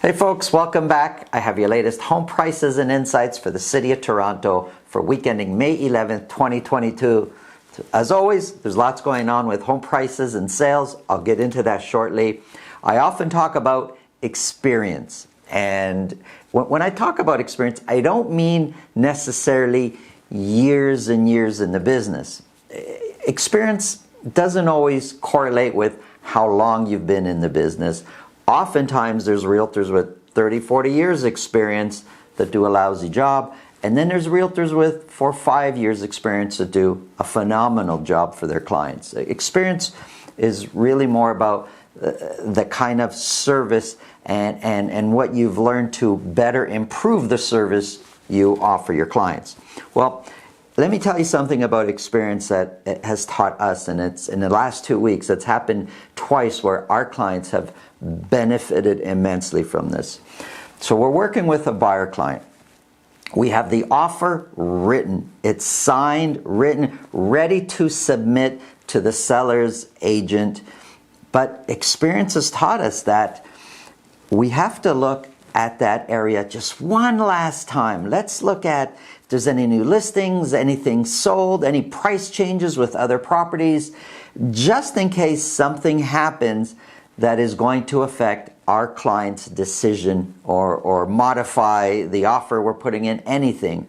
Hey folks, welcome back. I have your latest home prices and insights for the City of Toronto for week ending May 11th, 2022. As always, there's lots going on with home prices and sales. I'll get into that shortly. I often talk about experience. And when I talk about experience, I don't mean necessarily years and years in the business. Experience doesn't always correlate with how long you've been in the business. Oftentimes there's realtors with 30, 40 years experience that do a lousy job. And then there's realtors with 4 or 5 years experience that do a phenomenal job for their clients. Experience is really more about the kind of service and what you've learned to better improve the service you offer your clients. Well, let me tell you something about experience that it has taught us, and it's in the last 2 weeks. It's happened twice where our clients have benefited immensely from this. So we're working with a buyer client. We have the offer written. It's signed, written, ready to submit to the seller's agent. But experience has taught us that we have to look at that area just one last time. Let's look at if there's any new listings, anything sold, any price changes with other properties, just in case something happens that is going to affect our client's decision or modify the offer we're putting in, anything.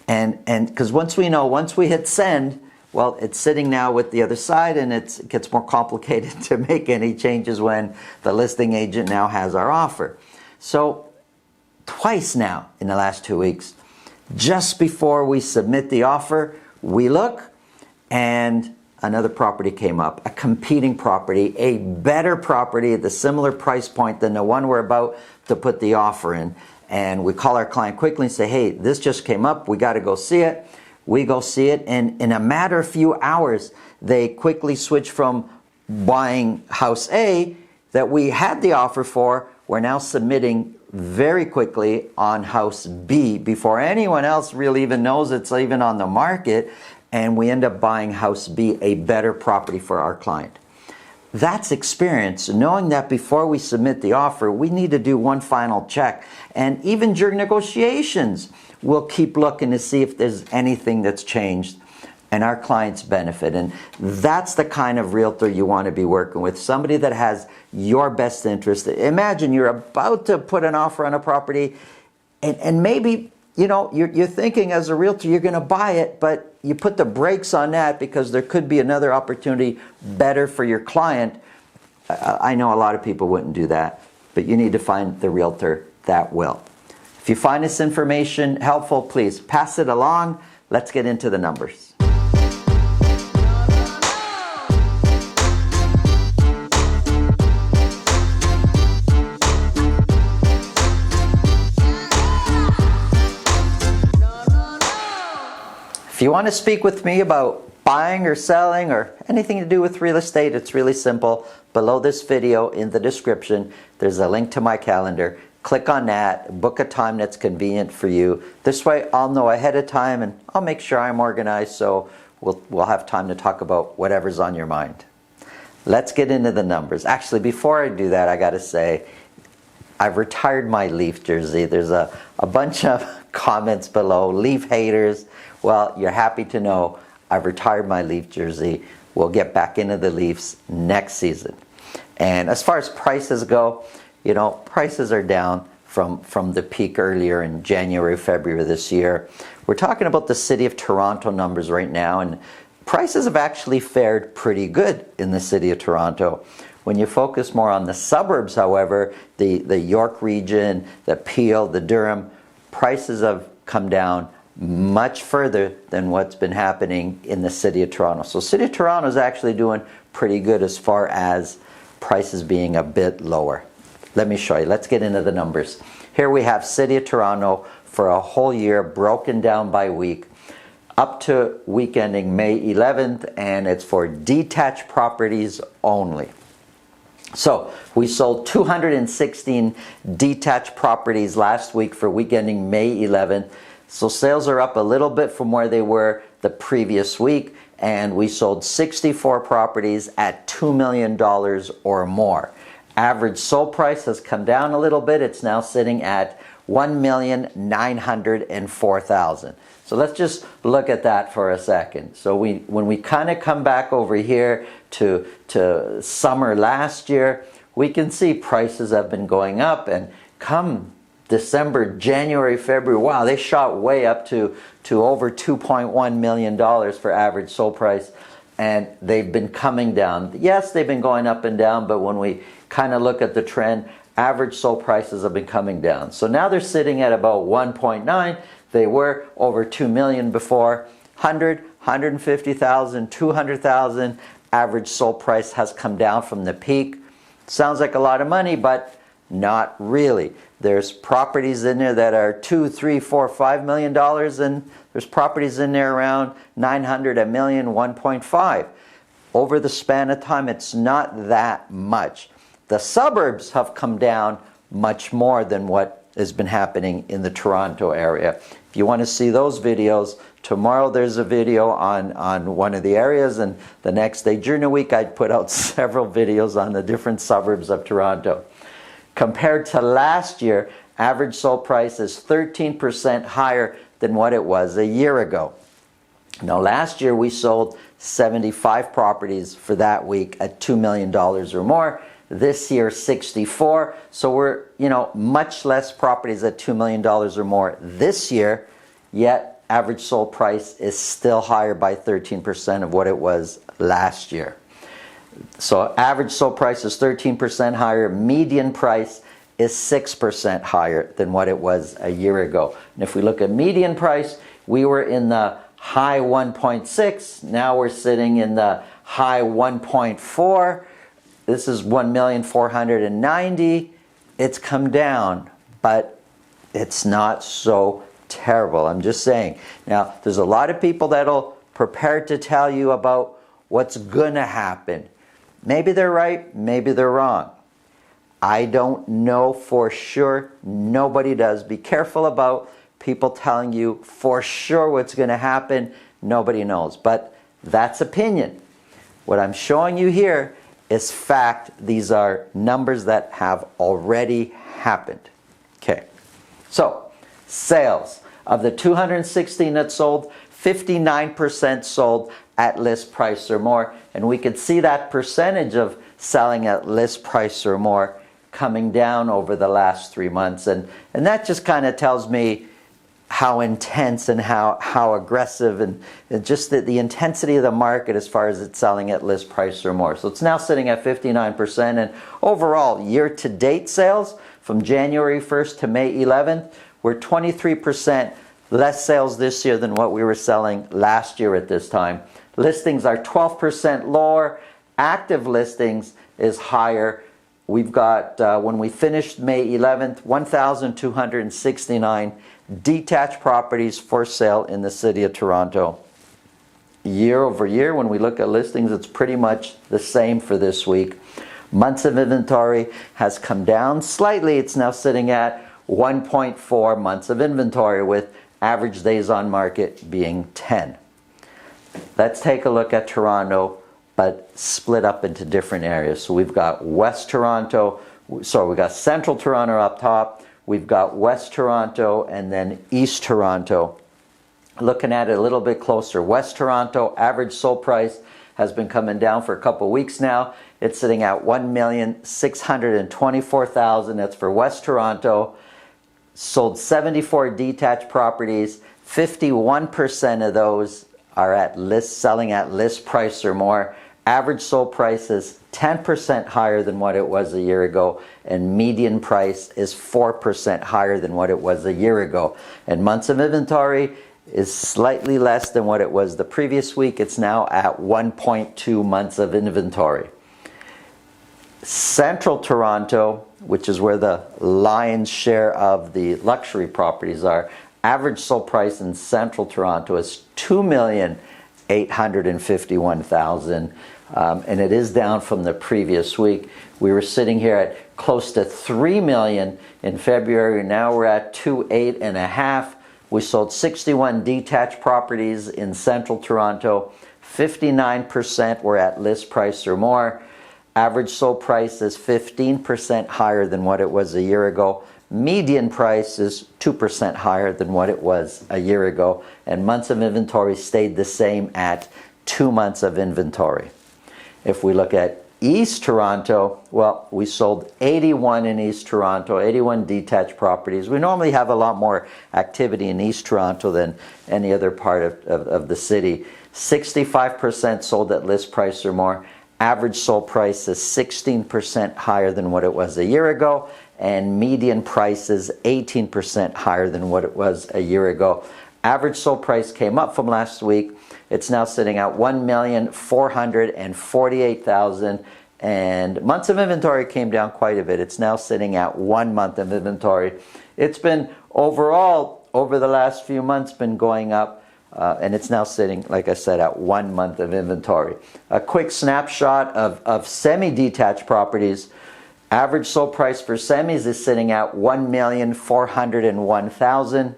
And because once we hit send, well, it's sitting now with the other side, and it gets more complicated to make any changes when the listing agent now has our offer. So twice now in the last 2 weeks, just before we submit the offer, we look and another property came up, a competing property, a better property at the similar price point than the one we're about to put the offer in. And we call our client quickly and say, hey, this just came up, we got to go see it. We go see it, and in a matter of few hours, they quickly switch from buying house A that we had the offer for. We're now submitting very quickly on house B before anyone else really even knows it's even on the market, and we end up buying house B, a better property for our client. That's experience, knowing that before we submit the offer, we need to do one final check. And even during negotiations, we'll keep looking to see if there's anything that's changed, and our clients benefit. And that's the kind of realtor you want to be working with, somebody that has your best interest. Imagine you're about to put an offer on a property, and maybe you're thinking as a realtor you're going to buy it, but you put the brakes on that because there could be another opportunity better for your client. I know a lot of people wouldn't do that, but you need to find the realtor that will. If you find this information helpful, please pass it along. Let's get into the numbers. If you want to speak with me about buying or selling or anything to do with real estate, it's really simple. Below this video in the description, there's a link to my calendar. Click on that, book a time that's convenient for you. This way I'll know ahead of time, and I'll make sure I'm organized so we'll have time to talk about whatever's on your mind. Let's get into the numbers. Actually, before I do that, I got to say, I've retired my Leaf jersey. There's a bunch of comments below, Leaf haters. Well, you're happy to know I've retired my Leaf jersey. We'll get back into the Leafs next season. And as far as prices go, prices are down from the peak earlier in January, February this year. We're talking about the City of Toronto numbers right now, and prices have actually fared pretty good in the City of Toronto. When you focus more on the suburbs, however, the York region, the Peel, the Durham, prices have come down much further than what's been happening in the City of Toronto. So City of Toronto is actually doing pretty good as far as prices being a bit lower. Let me show you. Let's get into the numbers. Here we have City of Toronto for a whole year broken down by week up to week ending May 11th, and it's for detached properties only. So we sold 216 detached properties last week for week ending May 11th. So sales are up a little bit from where they were the previous week, and we sold 64 properties at $2 million or more. Average sold price has come down a little bit. It's now sitting at $1,904,000. So let's just look at that for a second. So when we kind of come back over here to summer last year, we can see prices have been going up, and come December, January, February, wow, they shot way up to over $2.1 million for average sold price, and they've been coming down. Yes, they've been going up and down, but when we kind of look at the trend, average sold prices have been coming down. So now they're sitting at about 1.9. They were over 2 million before. 100, 150,000, 200,000. Average sold price has come down from the peak. Sounds like a lot of money, but not really. There's properties in there that are $2, $3, $4, $5 million, and there's properties in there around 900, a million, 1.5. Over the span of time, it's not that much. The suburbs have come down much more than what has been happening in the Toronto area. If you want to see those videos, tomorrow there's a video on one of the areas, and the next day during the week I'd put out several videos on the different suburbs of Toronto. Compared to last year, average sold price is 13% higher than what it was a year ago. Now last year we sold 75 properties for that week at $2 million or more. This year 64, so we're much less properties at $2 million or more this year, yet average sold price is still higher by 13% of what it was last year. So average sold price is 13% higher, median price is 6% higher than what it was a year ago. And if we look at median price, we were in the high 1.6, now we're sitting in the high 1.4. This is 1,490,000. It's come down, but it's not so terrible. I'm just saying. Now, there's a lot of people that'll prepare to tell you about what's gonna happen. Maybe they're right, maybe they're wrong. I don't know for sure. Nobody does. Be careful about people telling you for sure what's gonna happen. Nobody knows, but that's opinion. What I'm showing you here is fact. These are numbers that have already happened. Okay, so sales. Of the 216 that sold, 59% sold at list price or more, and we could see that percentage of selling at list price or more coming down over the last 3 months, and that just kind of tells me how intense and how aggressive and just the intensity of the market as far as it's selling at list price or more. So it's now sitting at 59%, and overall year-to-date sales from January 1st to May 11th were 23% less sales this year than what we were selling last year at this time. Listings are 12% lower. Active listings is higher. We've got, when we finished May 11th, 1,269 detached properties for sale in the city of Toronto. Year over year, when we look at listings, it's pretty much the same for this week. Months of inventory has come down slightly. It's now sitting at 1.4 months of inventory, with average days on market being 10. Let's take a look at Toronto, but split up into different areas. So we've got West Toronto, sorry, we've got Central Toronto up top, we've got West Toronto, and then East Toronto. Looking at it a little bit closer, West Toronto, average sold price has been coming down for a couple weeks now. It's sitting at $1,624,000. That's for West Toronto. Sold 74 detached properties. 51% of those are at list, selling at list price or more. Average sold price is 10% higher than what it was a year ago, and median price is 4% higher than what it was a year ago. And months of inventory is slightly less than what it was the previous week. It's now at 1.2 months of inventory. Central Toronto, which is where the lion's share of the luxury properties are, average sold price in Central Toronto is $2,851,000, and it is down from the previous week. We were sitting here at close to $3 million in February. Now we're at $2,850,000. We sold 61 detached properties in Central Toronto. 59% were at list price or more. Average sold price is 15% higher than what it was a year ago. Median price is 2% higher than what it was a year ago. And months of inventory stayed the same at 2 months of inventory. If we look at East Toronto, well, we sold 81 in East Toronto, 81 detached properties. We normally have a lot more activity in East Toronto than any other part of the city. 65% sold at list price or more. Average sold price is 16% higher than what it was a year ago, and median price is 18% higher than what it was a year ago. Average sold price came up from last week. It's now sitting at $1,448,000, and months of inventory came down quite a bit. It's now sitting at 1 month of inventory. It's been overall, over the last few months, been going up. And it's now sitting, like I said, at 1 month of inventory. A quick snapshot of semi-detached properties. Average sold price for semis is sitting at $1,401,000.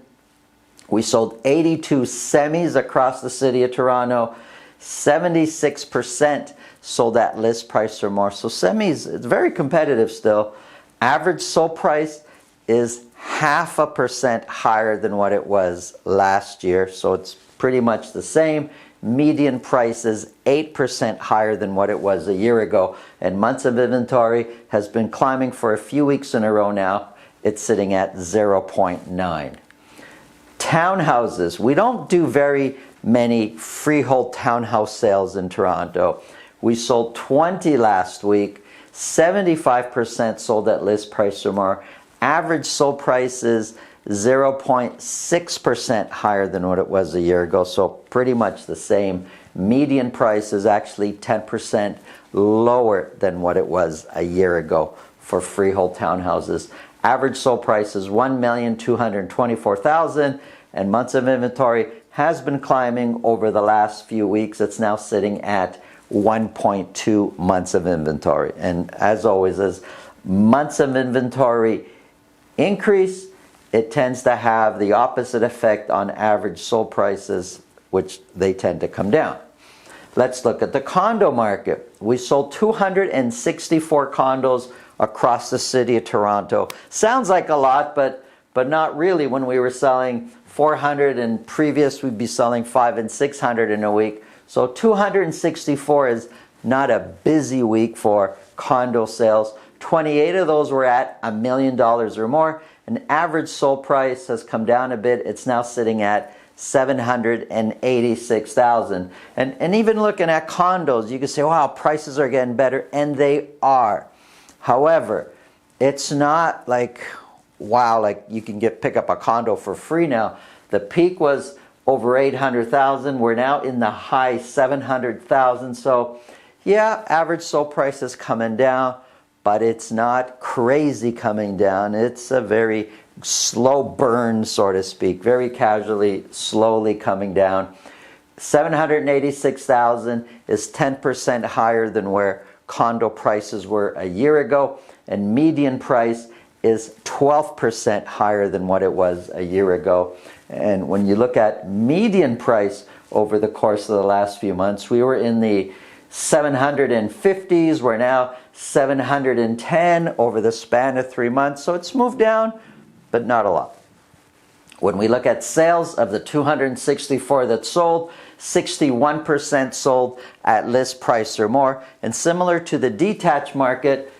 We sold 82 semis across the city of Toronto. 76% sold at list price or more. So semis, it's very competitive still. Average sold price is 0.5% higher than what it was last year. So it's pretty much the same. Median price is 8% higher than what it was a year ago. And months of inventory has been climbing for a few weeks in a row now. It's sitting at 0.9. Townhouses. We don't do very many freehold townhouse sales in Toronto. We sold 20 last week. 75% sold at list price or more. Average sold price is 0.6% higher than what it was a year ago, so pretty much the same. Median price is actually 10% lower than what it was a year ago for freehold townhouses. Average sold price is $1,224,000, and months of inventory has been climbing over the last few weeks. It's now sitting at 1.2 months of inventory. And as always, as months of inventory increase, it tends to have the opposite effect on average sold prices, which they tend to come down. Let's look at the condo market. We sold 264 condos across the city of Toronto. Sounds like a lot, but not really. When we were selling 400 and previous, we'd be selling 500 and 600 in a week. So 264 is not a busy week for condo sales. 28 of those were at $1 million or more. An average sold price has come down a bit. It's now sitting at $786,000. And even looking at condos, you can say, wow, prices are getting better, and they are. However, it's not like, wow, like you can pick up a condo for free now. The peak was over $800,000. We're now in the high $700,000. So yeah, average sold price is coming down, but it's not crazy coming down. It's a very slow burn, so to speak, very casually, slowly coming down. $786,000 is 10% higher than where condo prices were a year ago, and median price is 12% higher than what it was a year ago. And when you look at median price over the course of the last few months, we were in the 750s. We're now 710 over the span of 3 months. So it's moved down, but not a lot. When we look at sales of the 264 that sold, 61% sold at list price or more. And similar to the detached market,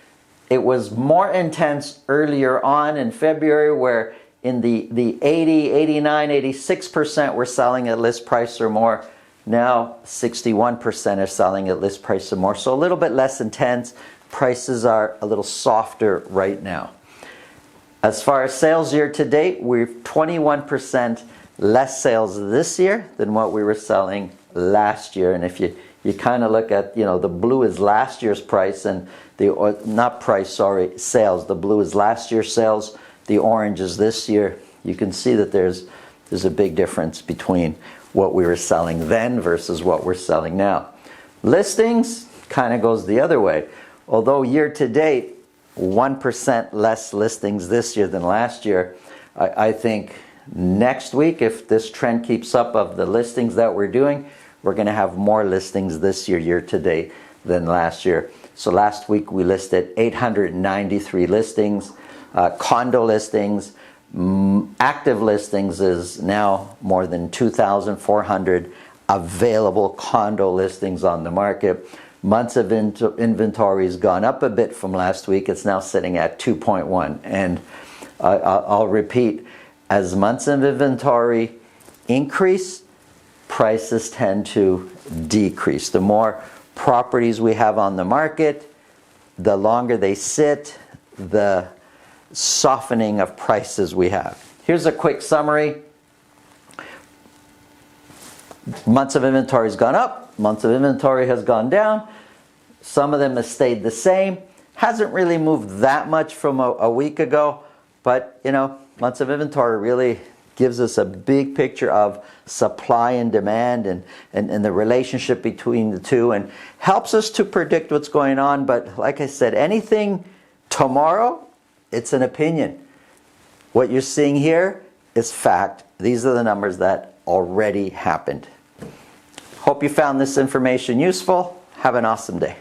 it was more intense earlier on in February, where in the 80, 89, 86% were selling at list price or more. Now 61% are selling at list price or more. So a little bit less intense. Prices are a little softer right now. As far as sales year to date, we're 21% less sales this year than what we were selling last year. And if you kind of look at, the blue is last year's price, and sales. The blue is last year's sales. The orange is this year. You can see that there's a big difference between what we were selling then versus what we're selling now. Listings kind of goes the other way. Although year to date, 1% less listings this year than last year, I think next week, if this trend keeps up of the listings that we're doing, we're going to have more listings this year, year to date, than last year. So last week we listed 893 listings, condo listings. Active listings is now more than 2,400 available condo listings on the market. Months of inventory has gone up a bit from last week. It's now sitting at 2.1. And I'll repeat, as months of inventory increase, prices tend to decrease. The more properties we have on the market, the longer they sit, the softening of prices we have. Here's a quick summary. Months of inventory has gone up, months of inventory has gone down. Some of them have stayed the same. Hasn't really moved that much from a week ago, but you know, months of inventory really gives us a big picture of supply and demand and the relationship between the two, and helps us to predict what's going on. But like I said, anything tomorrow, it's an opinion. What you're seeing here is fact. These are the numbers that already happened. Hope you found this information useful. Have an awesome day.